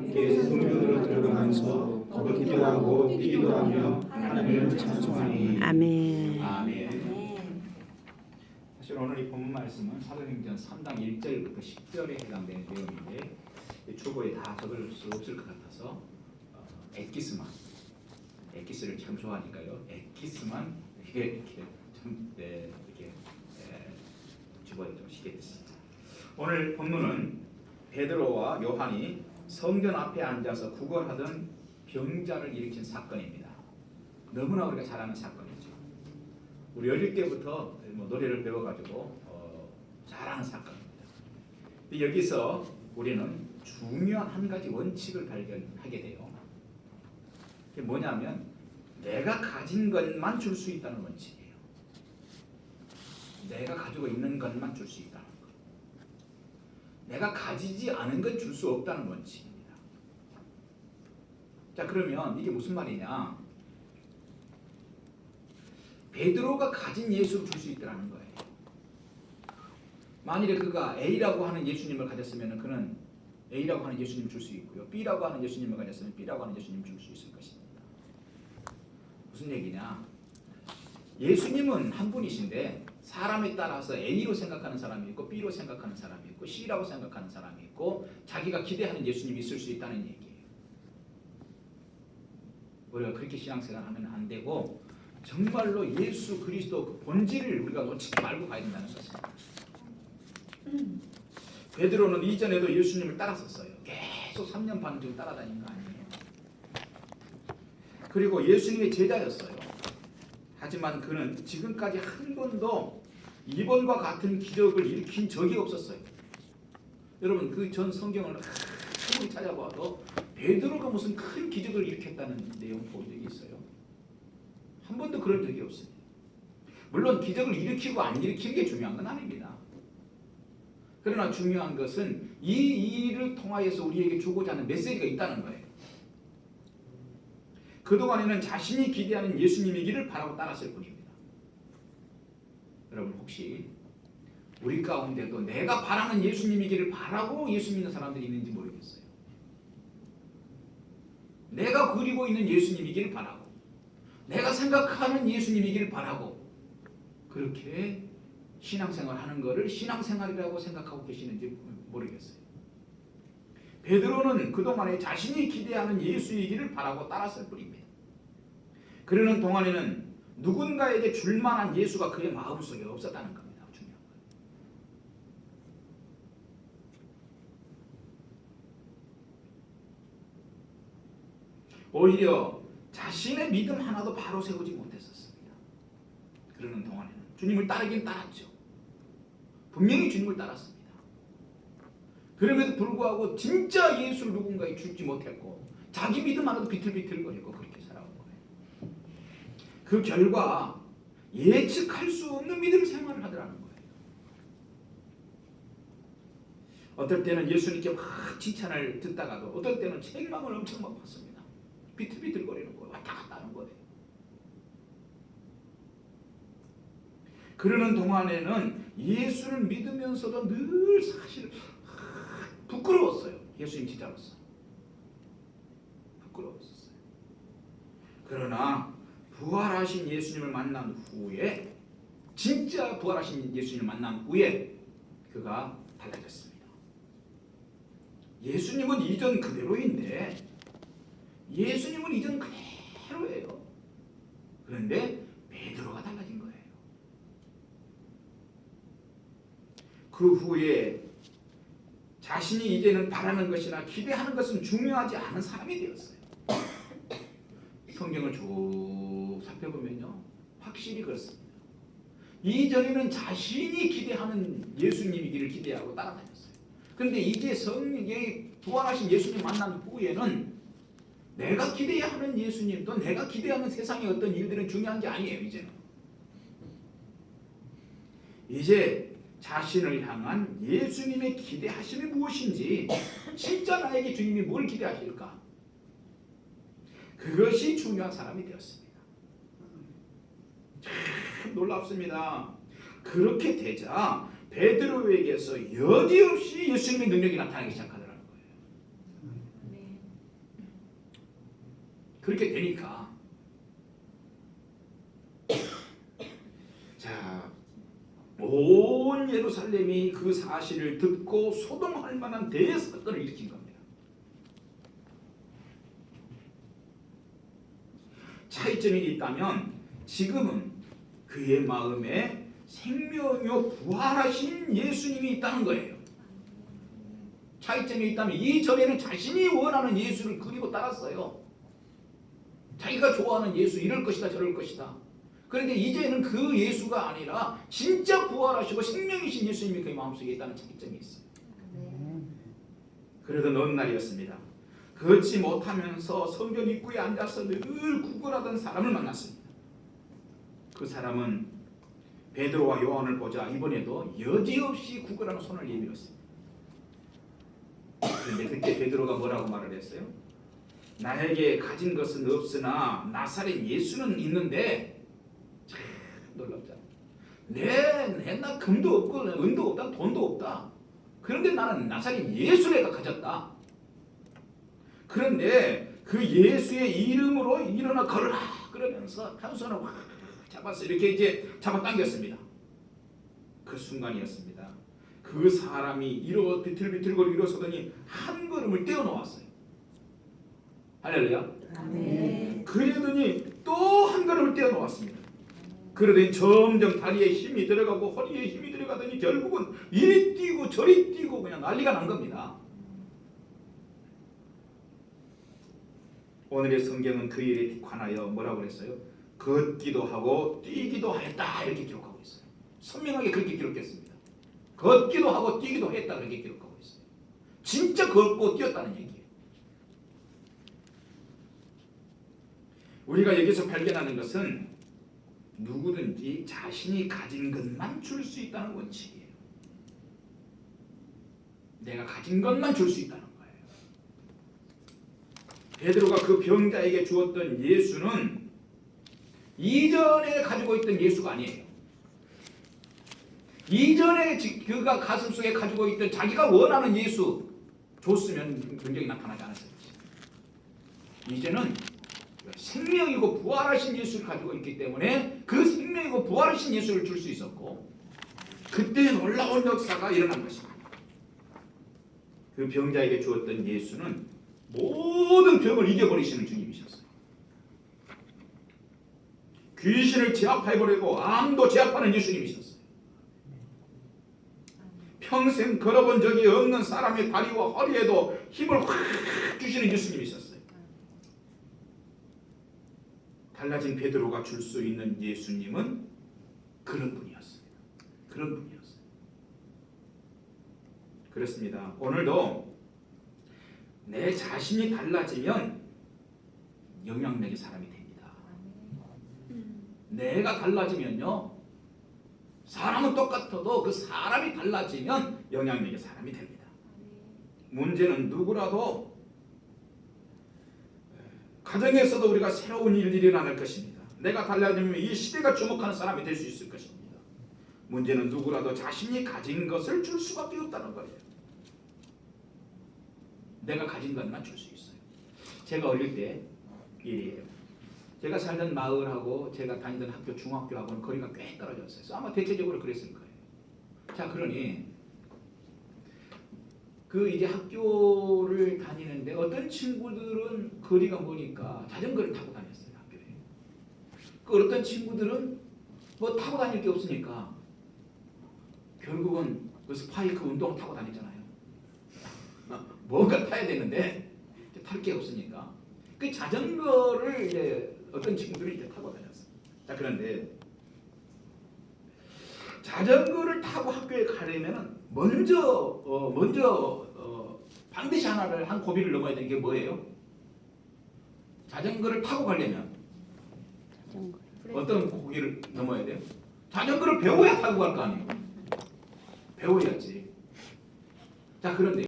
함께 성전으로 들어가면서 걷기도 하고 뛰기도 하며 하나님을 찬송하니. 아멘. 아멘. 사실 오늘 이 본문 말씀은 사도행전 3장 1절부터 10절에 해당되는 내용인데 초보에 다 적을 수 없을 것 같아서 엑기스를 참 좋아하니까요. 엑기스만 이렇게 좀 이렇게 주보에 좀 시게 됐습니다. 오늘 본문은 베드로와 요한이 성전 앞에 앉아서 구걸하던 병자를 일으킨 사건입니다. 너무나 우리가 잘 아는 사건이죠. 우리 어릴 때부터 노래를 배워가지고 잘 아는 사건입니다. 여기서 우리는 중요한 한 가지 원칙을 발견하게 돼요. 그게 뭐냐면 내가 가진 것만 줄 수 있다는 원칙이에요. 내가 가지고 있는 것만 줄 수 있다는 것. 내가 가지지 않은 것 줄 수 없다는 원칙입니다. 자, 그러면 이게 무슨 말이냐? 베드로가 가진 예수를 줄 수 있다는 거예요. 만일에 그가 A라고 하는 예수님을 가졌으면 그는 A라고 하는 예수님을 줄 수 있고요. B라고 하는 예수님을 가졌으면 B라고 하는 예수님을 줄 수 있을 것입니다. 무슨 얘기냐? 예수님은 한 분이신데 사람에 따라서 A로 생각하는 사람이 있고 B로 생각하는 사람이 있고 C라고 생각하는 사람이 있고 자기가 기대하는 예수님이 있을 수 있다는 얘기예요. 우리가 그렇게 신앙생활하면 안 되고 정말로 예수 그리스도 그 본질을 우리가 놓치지 말고 가야 된다는 것입니다. 베드로는 이전에도 예수님을 따랐었어요. 계속 3년 반 정도 따라다닌 거 아니에요. 그리고 예수님의 제자였어요. 하지만 그는 지금까지 한 번도 이번과 같은 기적을 일으킨 적이 없었어요. 여러분 그 전 성경을 아무리 찾아봐도 베드로가 무슨 큰 기적을 일으켰다는 내용 본 적이 있어요? 한 번도 그런 적이 없습니다. 물론 기적을 일으키고 안 일으키는 게 중요한 건 아닙니다. 그러나 중요한 것은 이 일을 통하여서 우리에게 주고자 하는 메시지가 있다는 거예요. 그동안에는 자신이 기대하는 예수님이기를 바라고 따랐을 뿐입니다. 여러분 혹시 우리 가운데도 내가 바라는 예수님이기를 바라고 예수 믿는 사람들이 있는지 모르겠어요. 내가 그리고 있는 예수님이기를 바라고 내가 생각하는 예수님이기를 바라고 그렇게 신앙생활 하는 것을 신앙생활이라고 생각하고 계시는지 모르겠어요. 베드로는 그동안에 자신이 기대하는 예수이기를 바라고 따랐을 뿐입니다. 그러는 동안에는 누군가에게 줄만한 예수가 그의 마음속에 없었다는 겁니다. 중요한 건. 오히려 자신의 믿음 하나도 바로 세우지 못했었습니다. 그러는 동안에는 주님을 따르긴 따랐죠. 분명히 주님을 따랐습니다. 그럼에도 불구하고 진짜 예수를 누군가에 주지 못했고 자기 믿음 하나도 비틀비틀거리고 그렇게 살아온 거예요. 그 결과 예측할 수 없는 믿음 생활을 하더라는 거예요. 어떨 때는 예수님께 막 칭찬을 듣다가도 어떨 때는 책망을 엄청 막 받습니다. 비틀비틀거리는 거예요. 왔다 갔다 하는 거예요. 그러는 동안에는 예수를 믿으면서도 늘 사실 부끄러웠어요. 예수님 제자로서 부끄러웠었어요. 그러나 부활하신 예수님을 만난 후에 진짜 부활하신 예수님을 만난 후에 그가 달라졌습니다. 예수님은 이전 그대로인데 예수님은 이전 그대로예요. 그런데 베드로가 달라진 거예요. 그 후에 자신이 이제는 바라는 것이나 기대하는 것은 중요하지 않은 사람이 되었어요. 성경을 쭉 살펴보면요 확실히 그렇습니다. 이전에는 자신이 기대하는 예수님이기를 기대하고 따라다녔어요. 그런데 이제 성령이 부활하신 예수님 만난 후에는 내가 기대해야 하는 예수님 또 내가 기대하는 세상의 어떤 일들은 중요한 게 아니에요. 이제 자신을 향한 예수님의 기대하심이 무엇인지 진짜 나에게 주님이 뭘 기대하실까? 그것이 중요한 사람이 되었습니다. 참 놀랍습니다. 그렇게 되자 베드로에게서 여지없이 예수님의 능력이 나타나기 시작하더라는 거예요. 그렇게 되니까 자, 온 예루살렘이 그 사실을 듣고 소동할 만한 대사건을 일으킨 겁니다. 차이점이 있다면 지금은 그의 마음에 생명이요 부활하신 예수님이 있다는 거예요. 차이점이 있다면 이전에는 자신이 원하는 예수를 그리고 따랐어요. 자기가 좋아하는 예수 이럴 것이다 저럴 것이다. 그런데 이제는 그 예수가 아니라 진짜 부활하시고 생명이신 예수님이 그의 마음속에 있다는 차이점이 있어요. 그러던 어느 날이었습니다. 걷지 못하면서 성전 입구에 앉아서 늘 구걸하던 사람을 만났습니다. 그 사람은 베드로와 요한을 보자 이번에도 여지없이 구걸하는 손을 내밀었습니다. 그런데 그때 베드로가 뭐라고 말을 했어요? 나에게 가진 것은 없으나 나사렛 예수는 있는데, 참 놀랍잖아. 나 금도 없고 은도 없다 돈도 없다. 그런데 나는 나사렛 예수를 내가 가졌다. 그런데 그 예수의 이름으로 일어나 걸어라 그러면서 한 손을 확 잡아서 이렇게 이제 잡아당겼습니다. 그 순간이었습니다. 그 사람이 비틀비틀거리고 일어서더니 한 걸음을 떼어놓았어요. 할렐루야. 아멘. 그러더니 또 한 걸음을 떼어놓았습니다. 그러더니 점점 다리에 힘이 들어가고 허리에 힘이 들어가더니 결국은 이리 뛰고 저리 뛰고 그냥 난리가 난 겁니다. 오늘의 성경은 그 일에 관하여 뭐라고 그랬어요? 걷기도 하고 뛰기도 하였다 이렇게 기록하고 있어요. 선명하게 그렇게 기록했습니다. 걷기도 하고 뛰기도 했다 그렇게 기록하고 있어요. 진짜 걷고 뛰었다는 얘기예요. 우리가 여기서 발견하는 것은 누구든지 자신이 가진 것만 줄 수 있다는 원칙이에요. 내가 가진 것만 줄 수 있다는 거예요. 베드로가 그 병자에게 주었던 예수는 이전에 가지고 있던 예수가 아니에요. 이전에 그가 가슴속에 가지고 있던 자기가 원하는 예수 줬으면 굉장히 나타나지 않았을 것입니다. 이제는 생명이고 부활하신 예수를 가지고 있기 때문에 그 생명이고 부활하신 예수를 줄 수 있었고, 그때 놀라운 역사가 일어난 것입니다. 그 병자에게 주었던 예수는 모든 병을 이겨버리시는 주님이셨어요. 귀신을 제압해버리고 암도 제압하는 예수님이셨어요. 평생 걸어본 적이 없는 사람의 다리와 허리에도 힘을 확 주시는 예수님이셨어요. 달라진 베드로가 줄 수 있는 예수님은 그런 분이었습니다. 그런 분이었어요. 그렇습니다. 오늘도 내 자신이 달라지면 영향력의 사람이 됩니다. 내가 달라지면요, 사람은 똑같아도 그 사람이 달라지면 영향력의 사람이 됩니다. 문제는 누구라도 가정에서도 우리가 새로운 일들이 일어날 것입니다. 내가 달라지면 이 시대가 주목하는 사람이 될 수 있을 것입니다. 문제는 누구라도 자신이 가진 것을 줄 수밖에 없다는 거예요. 내가 가진 것만 줄 수 있어요. 제가 어릴 때 일이에요. 제가 살던 마을하고 제가 다니던 학교 중학교하고는 거리가 꽤 떨어졌어요. 아마 대체적으로 그랬을 거예요. 자, 그러니 그 이제 학교를 다니는데 어떤 친구들은 거리가 머니까 자전거를 타고 다녔어요, 학교에. 그 어떤 친구들은 뭐 타고 다닐 게 없으니까 결국은 그 스파이크 운동을 타고 다녔잖아요. 뭔가 타야 되는데 탈 게 없으니까 그 자전거를 이제 어떤 친구들이 이제 타고 다녔어요. 자, 그런데 자전거를 타고 학교에 가려면 먼저 반드시 한 고비를 넘어야 되는 게 뭐예요? 자전거를 타고 가려면 어떤 고비를 넘어야 돼요? 자전거를 배워야 타고 갈 거 아니에요? 배워야지. 자, 그런데